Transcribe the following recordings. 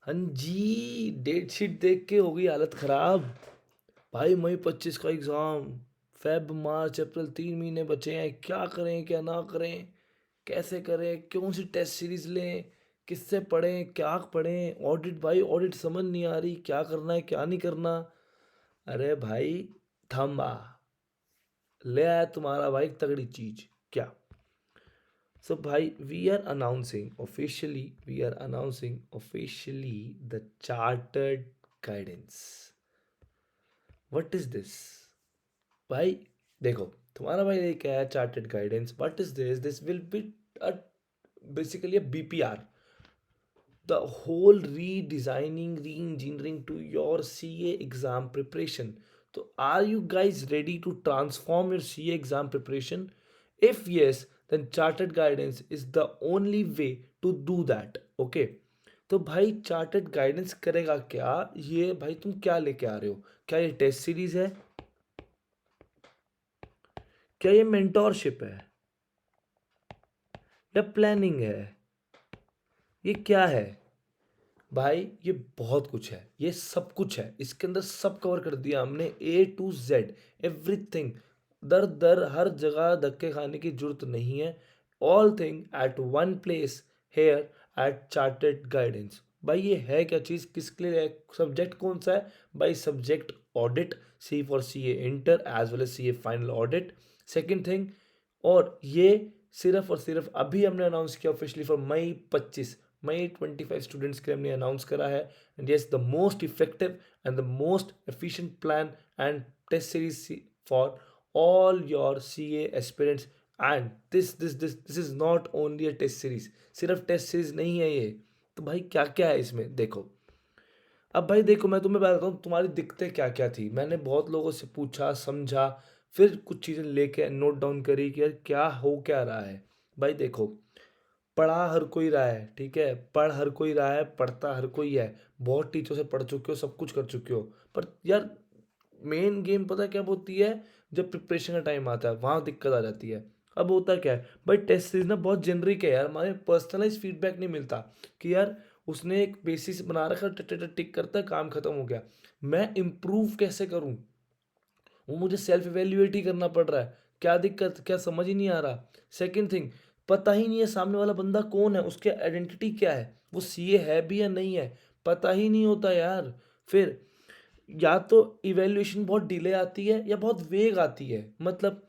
हाँ जी, date sheet देख के हो गई हालत खराब। भाई मई 25 का एग्ज़ाम, फ़ेब, मार्च, अप्रैल 3 महीने बचे हैं। क्या करें, क्या ना करें, कैसे करें, कौन सी टेस्ट सीरीज़ लें, किससे पढ़ें, क्या पढ़ें? ऑडिट भाई ऑडिट समझ नहीं आ रही, क्या करना है, क्या नहीं करना? अरे भाई थंबा, ले आया तुम्हारा भाई तगड़ी चीज़। क्या? So, bhai, we are announcing officially the chartered guidance. What is this? भाई देखो, तुम्हारा भाई लेके आया chartered guidance. What is this? This will be a basically a BPR. The whole redesigning, re-engineering to your CA exam preparation. So, are you guys ready to transform your CA exam preparation? If yes, then chartered guidance is the only way to do that. Okay. तो भाई chartered guidance करेगा क्या? ये भाई तुम क्या लेके आ रहे हो? क्या ये टेस्ट सीरीज है? क्या ये मेंटोरशिप है या प्लानिंग है? ये क्या है? भाई ये बहुत कुछ है, ये सब कुछ है, इसके अंदर सब कवर कर दिया हमने, ए टू जेड एवरीथिंग। दर दर हर जगह धक्के खाने की जरूरत नहीं है। All thing at one place here at Chartered Guidance. भाई ये है क्या चीज़, किसके लिए है? सब्जेक्ट कौन सा है भाई? Subject audit, C for C A inter as well as C A final audit. Second thing, और ये सिर्फ और सिर्फ अभी हमने अनाउंस किया officially for May 25, May 25 students के लिए हमने अनाउंस करा है। And yes, the most effective and the most efficient plan and test series for all your CA aspirants. And this is not only a test series. सिर्फ test series नहीं है ये। तो भाई क्या क्या है इसमें देखो। अब भाई देखो, मैं तुम्हें बताता हूँ तुम्हारी दिक्कतें क्या क्या थी। मैंने बहुत लोगों से पूछा, समझा, फिर कुछ चीज़ें लेके नोट डाउन करी कि यार क्या हो क्या रहा है। भाई देखो, पढ़ा हर कोई रहा है, ठीक है, पढ़ हर कोई रहा है, पढ़ता हर कोई है। बहुत टीचर से पढ़ चुके हो, सब कुछ कर चुके हो, पर यार मेन गेम पता है क्या होती है? जब प्रिपरेशन का टाइम आता है वहाँ दिक्कत आ जाती है। अब होता क्या है भाई, टेस्ट सीरीज ना बहुत जेनरिक है यार, हमारे पर्सनलाइज फीडबैक नहीं मिलता कि यार उसने एक बेसिस बना रखा, टिक करता है, काम खत्म हो गया। मैं इम्प्रूव कैसे करूँ? वो मुझे सेल्फ इवेल्युएट ही करना पड़ रहा है। क्या दिक्कत, क्या समझ ही नहीं आ रहा। सेकंड थिंग, पता ही नहीं है सामने वाला बंदा कौन है, उसके आइडेंटिटी क्या है, वो सीए है भी या नहीं है, पता ही नहीं होता यार। फिर या तो इवैल्यूएशन बहुत डिले आती है या बहुत वेग आती है, मतलब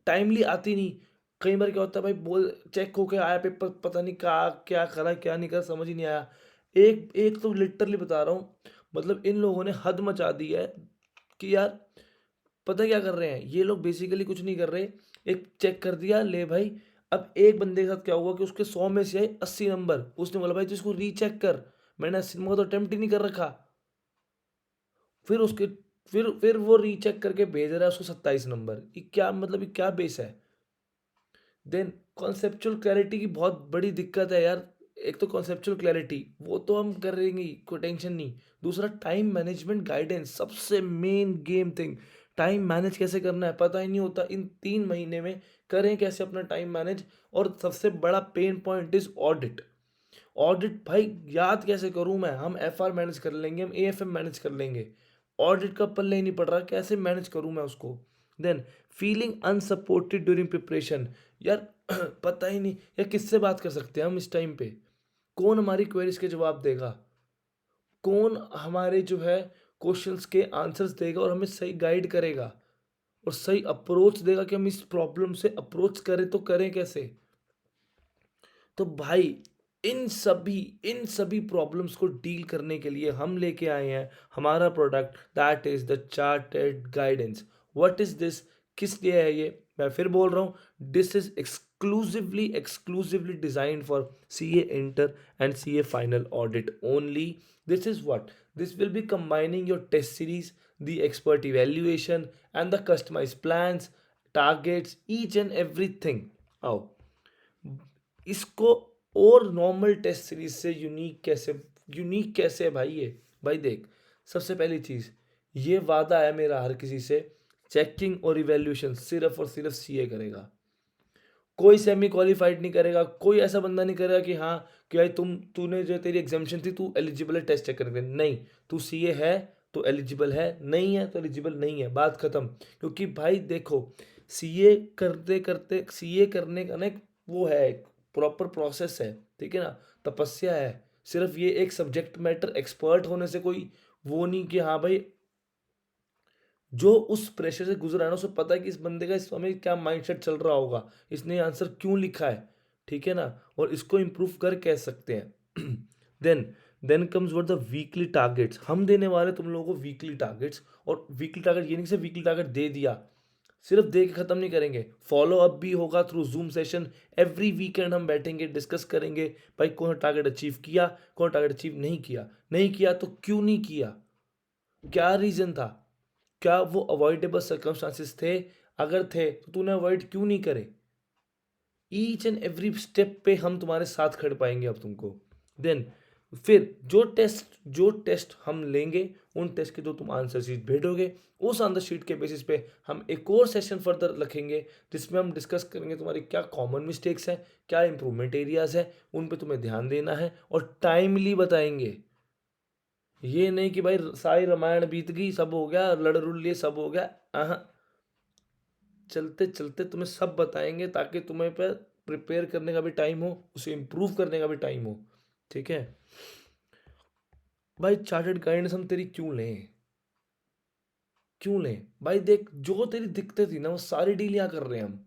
टाइमली आती नहीं। कई बार क्या होता है भाई, बोल चेक होके आया पेपर, पता नहीं क्या क्या करा क्या नहीं करा, समझ ही नहीं आया। एक एक तो लिटरली बता रहा हूँ, मतलब इन लोगों ने हद मचा दी है कि यार पता क्या कर रहे हैं ये लोग, बेसिकली कुछ नहीं कर रहे। एक चेक कर दिया ले भाई। अब एक बंदे के साथ क्या हुआ कि उसके 100 में से आए 80 नंबर, उसने बोला भाई तू इसको रीचेक कर। मैंने 80 नंबर तो अटेम्प्ट ही नहीं कर रखा। फिर उसके फिर वो रीचेक करके भेज रहा है उसको 27 नंबर। ये क्या मतलब, ये क्या बेस है? देन कॉन्सेप्चुअल क्लैरिटी की बहुत बड़ी दिक्कत है यार। एक तो कॉन्सेप्चुअल क्लैरिटी वो तो हम कर लेंगे, कोई टेंशन नहीं। दूसरा टाइम मैनेजमेंट गाइडेंस, सबसे main game thing. Time manage कैसे करना है पता ही नहीं होता। इन 3 महीने में करें कैसे अपना टाइम मैनेज? और सबसे बड़ा pain point is audit. Audit भाई याद कैसे करूं मैं? हम एफआर मैनेज कर लेंगे, हम एएफएम मैनेज कर लेंगे, ऑडिट का पल्ले ही नहीं पड़ रहा, कैसे मैनेज करूं मैं उसको? Than feeling unsupported during preparation. यार पता ही नहीं यार किससे बात कर सकते हैं हम इस टाइम पे। कौन हमारी क्वेरीज के जवाब देगा? कौन हमारे जो है क्वेश्चंस के आंसर्स देगा और हमें सही गाइड करेगा और सही अप्रोच देगा कि हम इस प्रॉब्लम से अप्रोच करें तो करें कैसे? तो भाई इन सभी प्रॉब्लम्स को डील करने के लिए हम लेके आए हैं हमारा product, that is the Chartered Guidance. What is this? किस लिए है ये? मैं फिर बोल रहा हूँ, this is exclusively designed for CA inter and CA final audit only. This is what, this will be combining your test series, the expert evaluation and the customize plans, targets, each and everything. आओ इसको, और normal test series से unique कैसे है भाई ये? भाई देख, सबसे पहली चीज़, ये वादा है मेरा हर किसी से, चेकिंग और इवैल्यूएशन सिर्फ और सिर्फ सीए करेगा। कोई सेमी क्वालिफाइड नहीं करेगा, कोई ऐसा बंदा नहीं करेगा कि हाँ कि भाई तूने जो तेरी एग्जामिशन थी तू एलिजिबल है टेस्ट चेक करने के लिए। नहीं, तू सीए है तो एलिजिबल है, नहीं है तो एलिजिबल नहीं है, बात खत्म। क्योंकि भाई देखो, सीए करते करते सीए करने का ना एक वो है, एक प्रॉपर प्रोसेस है, ठीक है ना, तपस्या है। सिर्फ ये एक सब्जेक्ट मैटर एक्सपर्ट होने से कोई वो नहीं कि हाँ भाई जो उस प्रेशर से गुजरा है ना उसे पता है कि इस बंदे का इस समय क्या माइंडसेट चल रहा होगा, इसने आंसर क्यों लिखा है, ठीक है ना, और इसको इम्प्रूव कर कह सकते हैं। Then then comes what the weekly targets. हम देने वाले तुम लोगों को वीकली टारगेट्स। और वीकली टारगेट ये नहीं सिर्फ वीकली टारगेट दे दिया, सिर्फ दे के ख़त्म नहीं करेंगे, फॉलो अप भी होगा through zoom session. Every weekend हम बैठेंगे, डिस्कस करेंगे भाई कौन टारगेट अचीव किया, कौन टारगेट अचीव नहीं किया, नहीं किया तो क्यों नहीं किया, क्या रीज़न था, क्या वो अवॉइडेबल सर्कमस्टांसिस थे, अगर थे तो तूने अवॉइड क्यों नहीं करे। ईच एंड एवरी स्टेप पे हम तुम्हारे साथ खड़े पाएंगे अब तुमको। देन फिर जो टेस्ट हम लेंगे, उन टेस्ट के जो तुम आंसर शीट भेजोगे, उस आंसर शीट के बेसिस पे हम एक और सेशन फर्दर रखेंगे जिसमें हम डिस्कस करेंगे तुम्हारी क्या कॉमन मिस्टेक्स हैं, क्या इंप्रूवमेंट एरियाज हैं, उन पे तुम्हें ध्यान देना है, और टाइमली बताएंगे। ये नहीं कि भाई सारी रामायण बीत गई, सब हो गया, लड़ लुड़ लिए, सब हो गया। चलते चलते तुम्हें सब बताएंगे ताकि तुम्हें पर प्रिपेयर करने का भी टाइम हो, उसे इम्प्रूव करने का भी टाइम हो, ठीक है। भाई चार्टर्ड गाइडेंस हम तेरी क्यों लें, क्यों लें भाई, देख जो तेरी दिक्कतें थी ना वो सारी डील यहाँ कर रहे हैं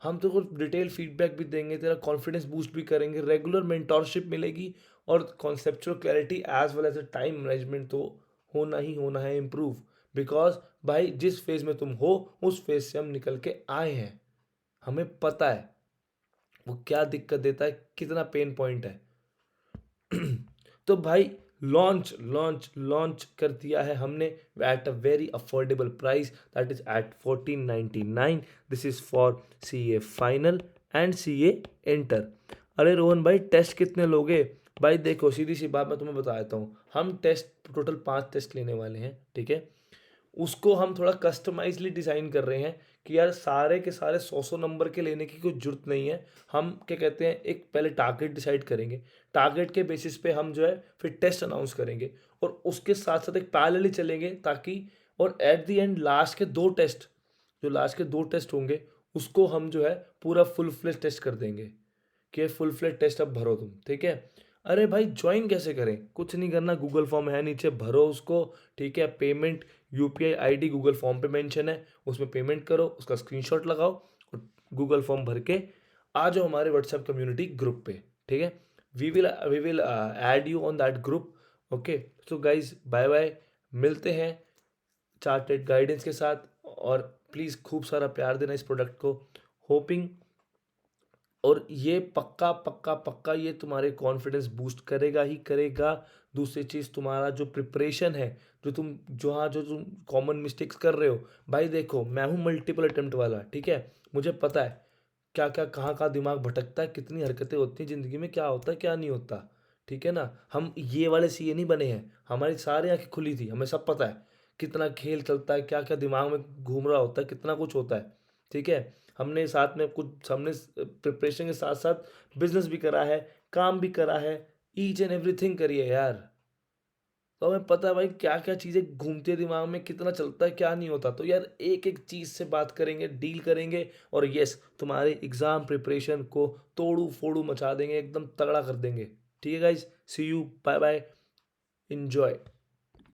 हम तेरे को डिटेल फीडबैक भी देंगे, तेरा कॉन्फिडेंस बूस्ट भी करेंगे, रेगुलर मेंटोरशिप मिलेगी, और conceptual clarity as well as a time management तो होना ही होना है इम्प्रूव। बिकॉज भाई जिस फेज़ में तुम हो उस फेज़ से हम निकल के आए हैं, हमें पता है वो क्या दिक्कत देता है, कितना पेन पॉइंट है। तो भाई लॉन्च लॉन्च लॉन्च कर दिया है हमने at a very affordable price, that is at 1499। This is for C A final and C A inter. अरे रोहन भाई टेस्ट कितने लोगे। भाई देखो सीधी सी बात मैं तुम्हें बता देता हूँ, हम टेस्ट टोटल 5 टेस्ट लेने वाले हैं, ठीक है। उसको हम थोड़ा कस्टमाइजली डिज़ाइन कर रहे हैं कि यार सारे के सारे 100 नंबर के लेने की कोई ज़रूरत नहीं है। हम क्या कहते हैं, एक पहले टारगेट डिसाइड करेंगे, टारगेट के बेसिस पे हम जो है फिर टेस्ट अनाउंस करेंगे, और उसके साथ साथ एक पैरेलली चलेंगे ताकि, और एट द एंड लास्ट के 2 टेस्ट, जो लास्ट के 2 टेस्ट होंगे उसको हम जो है पूरा फुल फ्लेज टेस्ट कर देंगे कि फुल फ्लेज टेस्ट अब भरो तुम, ठीक है। अरे भाई ज्वाइन कैसे करें, कुछ नहीं करना, गूगल फॉर्म है नीचे, भरो उसको, ठीक है। Payment UPI ID Google form पे मेंशन है, उसमें पेमेंट करो, उसका स्क्रीनशॉट लगाओ और गूगल फॉर्म भर के आ जाओ हमारे व्हाट्सएप कम्युनिटी ग्रुप पे, ठीक है। We will add you on that group. Okay, so guys bye bye, मिलते हैं चार्टेड गाइडेंस के साथ, और प्लीज़ खूब सारा प्यार देना इस प्रोडक्ट को, होपिंग, और ये पक्का पक्का पक्का ये तुम्हारे कॉन्फिडेंस बूस्ट करेगा ही करेगा। दूसरी चीज़ तुम्हारा जो प्रिपरेशन है, जो तुम कॉमन मिस्टेक्स कर रहे हो, भाई देखो मैं हूँ मल्टीपल अटेम्प्ट वाला, ठीक है। मुझे पता है क्या क्या कहाँ कहाँ दिमाग भटकता है, कितनी हरकतें होती हैं ज़िंदगी में, क्या होता है क्या नहीं होता, ठीक है ना। हम ये वाले सीए नहीं बने हैं, हमारी सारी आँखें खुली थी, हमें सब पता है कितना खेल चलता है, क्या क्या दिमाग में घूम रहा होता है, कितना कुछ होता है, ठीक है। हमने साथ में कुछ, हमने प्रिपरेशन के साथ साथ बिजनेस भी करा है, काम भी करा है, ईच एंड एवरीथिंग करी है यार। तो हमें पता है भाई क्या क्या चीज़ें घूमती है दिमाग में, कितना चलता है क्या नहीं होता। तो यार एक एक चीज़ से बात करेंगे, डील करेंगे, और यस तुम्हारे एग्ज़ाम प्रिपरेशन को तोड़ू फोड़ू मचा देंगे, एकदम तगड़ा कर देंगे, ठीक है guys. See you, bye bye, enjoy.